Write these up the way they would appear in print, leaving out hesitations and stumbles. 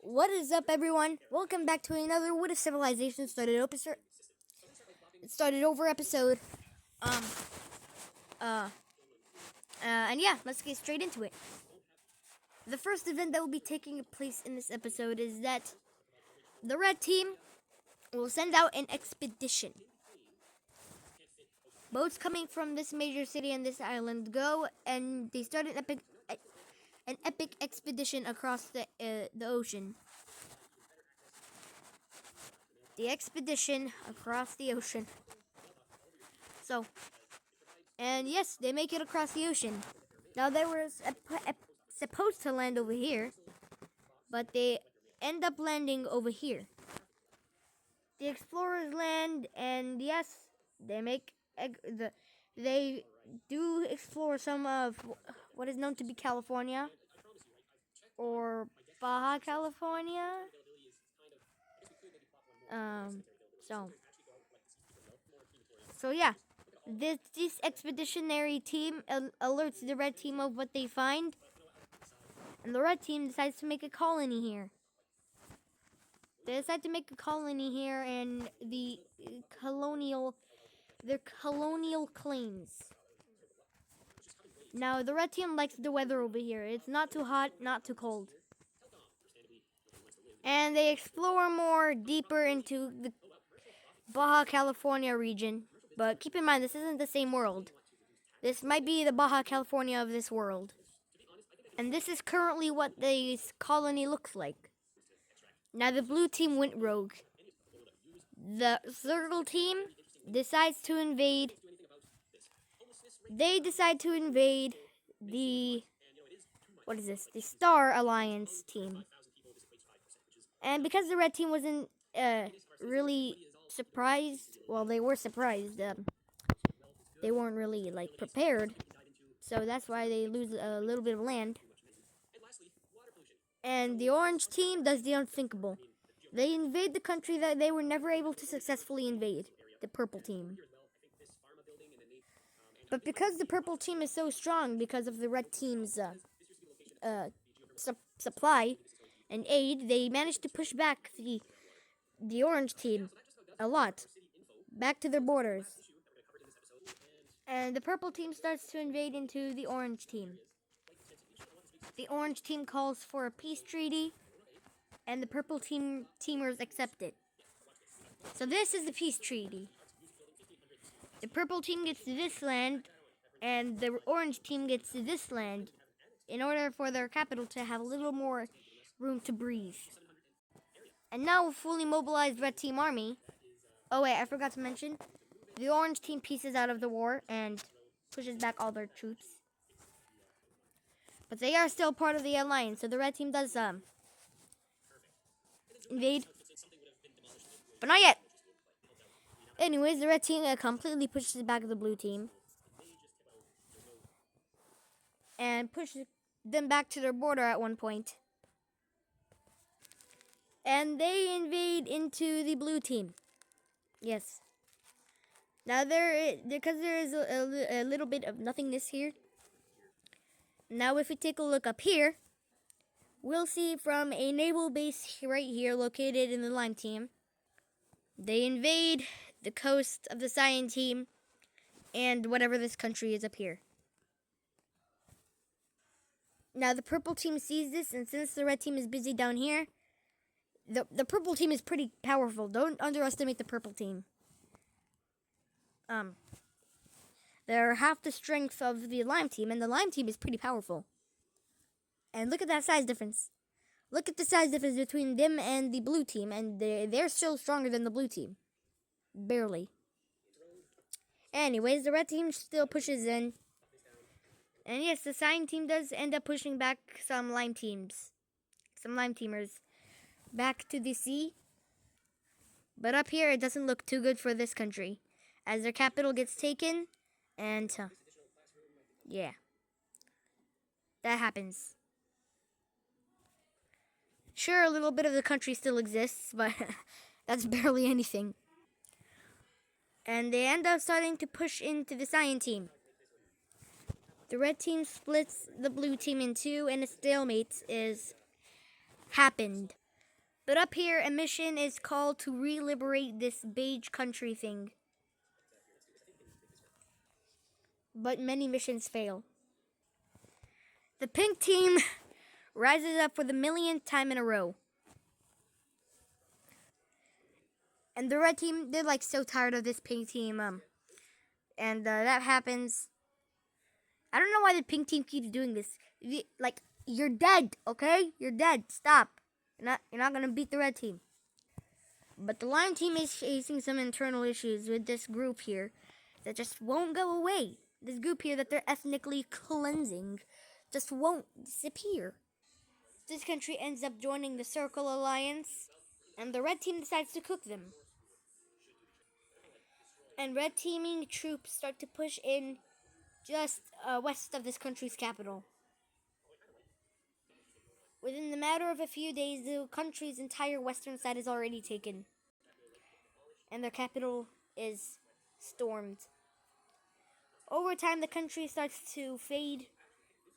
What is up, everyone? Welcome back to another What If Civilization started over episode. Um, uh, and yeah, let's get straight into it. The first event that will be taking place in this episode is that the red team will send out an expedition. Boats coming from this major city and this island go, and they start an epic expedition across the ocean. The expedition across the ocean. And yes, they make it across the ocean. Now, they were supposed to land over here, but they end up landing over here. The explorers land, and yes, they do explore some of what is known to be California, or Baja California. So yeah, this expeditionary team alerts the red team of what they find, and the red team decides to make a colony here. They decide to make a colony here, and their colonial claims. Now, the red team likes the weather over here. It's not too hot, not too cold. And they explore more deeper into the Baja California region. But keep in mind, this isn't the same world. This might be the Baja California of this world. And this is currently what this colony looks like. Now, the blue team went rogue. The circle team decides to invade. They decide to invade the Star Alliance team. And because the red team wasn't really surprised, well, they were surprised. They weren't really prepared, so that's why they lose a little bit of land. And the orange team does the unthinkable. They invade the country that they were never able to successfully invade, the purple team. But because the purple team is so strong, because of the red team's supply and aid, they managed to push back the orange team a lot, back to their borders. And the purple team starts to invade into the orange team. The orange team calls for a peace treaty, and the purple teamers accept it. So this is the peace treaty. The purple team gets this land, and the orange team gets this land, in order for their capital to have a little more room to breathe. And now, a fully mobilized red team army. Oh wait, I forgot to mention, the orange team pieces out of the war and pushes back all their troops. But they are still part of the alliance, so the red team does invade. But not yet. Anyways, the red team completely pushes back the blue team and pushes them back to their border at one point. And they invade into the blue team. Yes. Now, because there is a little bit of nothingness here. Now, if we take a look up here, we'll see from a naval base right here located in the lime team, they invade the coast of the cyan team and whatever this country is up here. Now, the purple team sees this, and since the red team is busy down here, the purple team is pretty powerful. Don't underestimate the purple team. They're half the strength of the lime team, and the lime team is pretty powerful. And look at that size difference. Look at the size difference between them and the blue team, and they're still stronger than the blue team. Barely. Anyways, the red team still pushes in. And yes, the cyan team does end up pushing back some lime teamers back to the sea. But up here, it doesn't look too good for this country, as their capital gets taken, and yeah, that happens. Sure, a little bit of the country still exists, but that's barely anything. And they end up starting to push into the cyan team. The red team splits the blue team in two, and a stalemate is happened. But up here, a mission is called to re-liberate this beige country thing. But many missions fail. The pink team rises up for the millionth time in a row. And the red team, they're like so tired of this pink team. And that happens. I don't know why the pink team keeps doing this. Like, you're dead, okay? You're dead. Stop. You're not gonna beat the red team. But the lime team is facing some internal issues with this group here that just won't go away. This group here that they're ethnically cleansing just won't disappear. This country ends up joining the Circle Alliance, and the red team decides to cook them. And red teaming troops start to push in just west of this country's capital. Within the matter of a few days, the country's entire western side is already taken, and their capital is stormed. Over time, the country starts to fade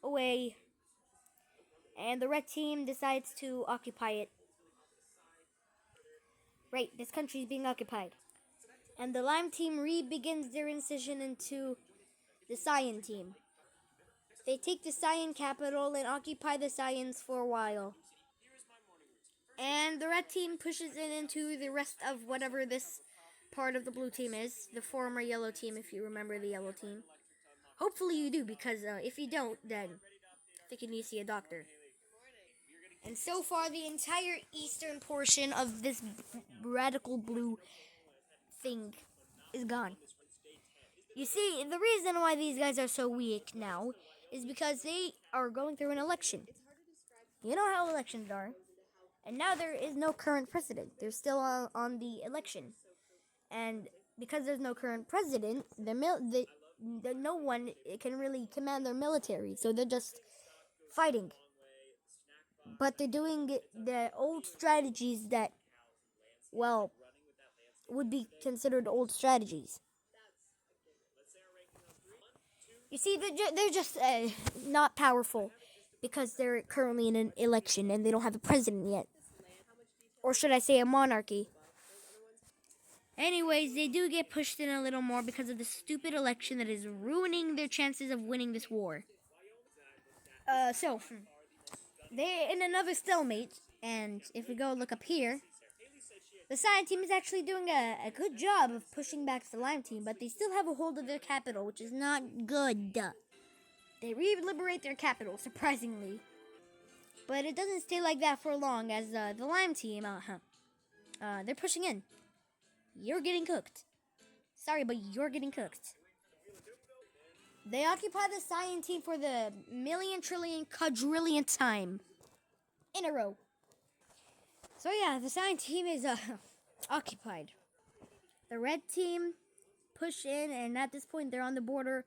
away, and the red team decides to occupy it. Right, this country is being occupied. And the lime team re-begins their incision into the cyan team. They take the cyan capital and occupy the cyans for a while. And the red team pushes in into the rest of whatever this part of the blue team is. The former yellow team, if you remember the yellow team. Hopefully you do, because if you don't, then I think you need to see a doctor. And so far, the entire eastern portion of this radical blue thing is gone. You see, the reason why these guys are so weak now is because they are going through an election. You know how elections are. And now there is no current president. They're still on the election. And because there's no current president, no one can really command their military. So they're just fighting. But they're doing the old strategies that, well, would be considered old strategies. You see, they're just not powerful because they're currently in an election and they don't have a president yet. Or should I say a monarchy. Anyways, they do get pushed in a little more because of the stupid election that is ruining their chances of winning this war. So, they're in another stalemate, and if we go look up here, the cyan team is actually doing a good job of pushing back the lime team, but they still have a hold of their capital, which is not good. They re-liberate their capital, surprisingly. But it doesn't stay like that for long, as the lime team, they're pushing in. You're getting cooked. Sorry, but you're getting cooked. They occupy the cyan team for the million, trillion, quadrillion time in a row. So yeah, the cyan team is occupied. The red team push in, and at this point they're on the border,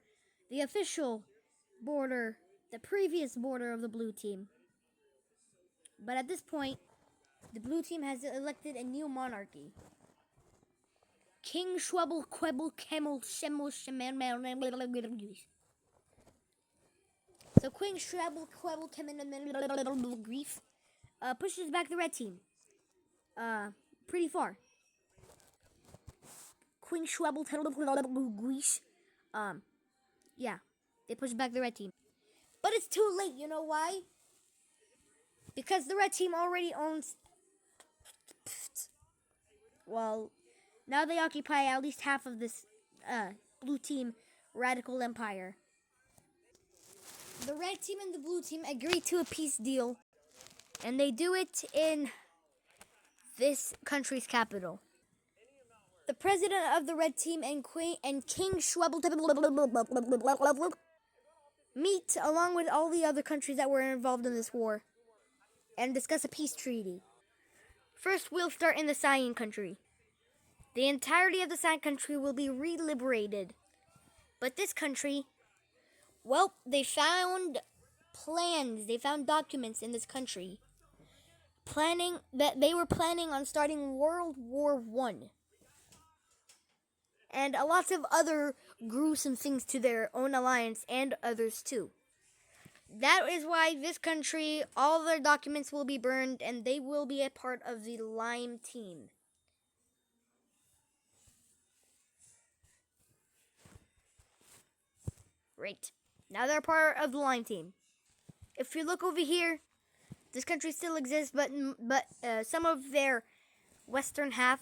the official border, the previous border of the blue team. But at this point, the blue team has elected a new monarchy. King Schwebel Quebel Kemel Shemel Shemen. So King Schwebel Quebel Kemel Grief pushes back the red team. Pretty far. Queen Schwebel Grief. Yeah, they push back the red team. But it's too late, you know why? Because the red team already owns... Well, now they occupy at least half of this blue team radical empire. The red team and the blue team agree to a peace deal, and they do it in this country's capital. The president of the red team and King Schwebel meet along with all the other countries that were involved in this war and discuss a peace treaty. First, we'll start in the cyan country. The entirety of the cyan country will be re-liberated. But this country, well, they found plans, they found documents in this country they were planning on starting World War I. And lots of other gruesome things to their own alliance and others too. That is why this country, all their documents will be burned and they will be a part of the Lime team. Right. Now they're part of the Lime team. If you look over here, this country still exists, but some of their western half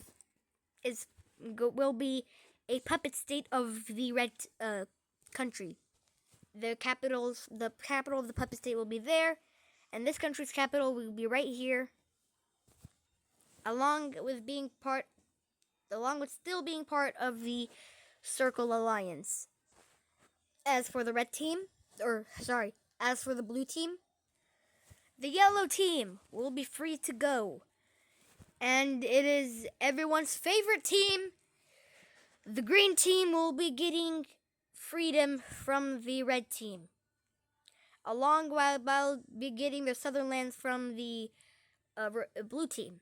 will be a puppet state of the red country. The capital of the puppet state will be there, and this country's capital will be right here, along with still being part of the Circle Alliance. As for the blue team, the yellow team will be free to go. And it is everyone's favorite team. The green team will be getting freedom from the red team, along while be getting their southern lands from the blue team.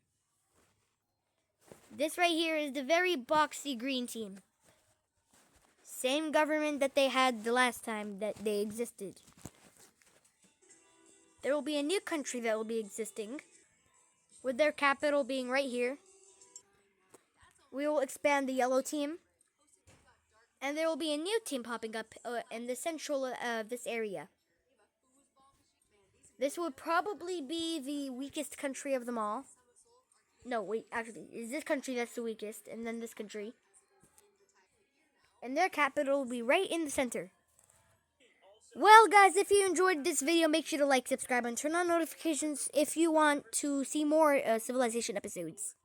This right here is the very boxy green team. Same government that they had the last time that they existed. There will be a new country that will be existing, with their capital being right here. We will expand the yellow team, and there will be a new team popping up in the central of this area. This would probably be the weakest country of them all. No, wait, actually, is this country that's the weakest, and then this country. And their capital will be right in the center. Well, guys, if you enjoyed this video, make sure to like, subscribe, and turn on notifications if you want to see more Civilization episodes.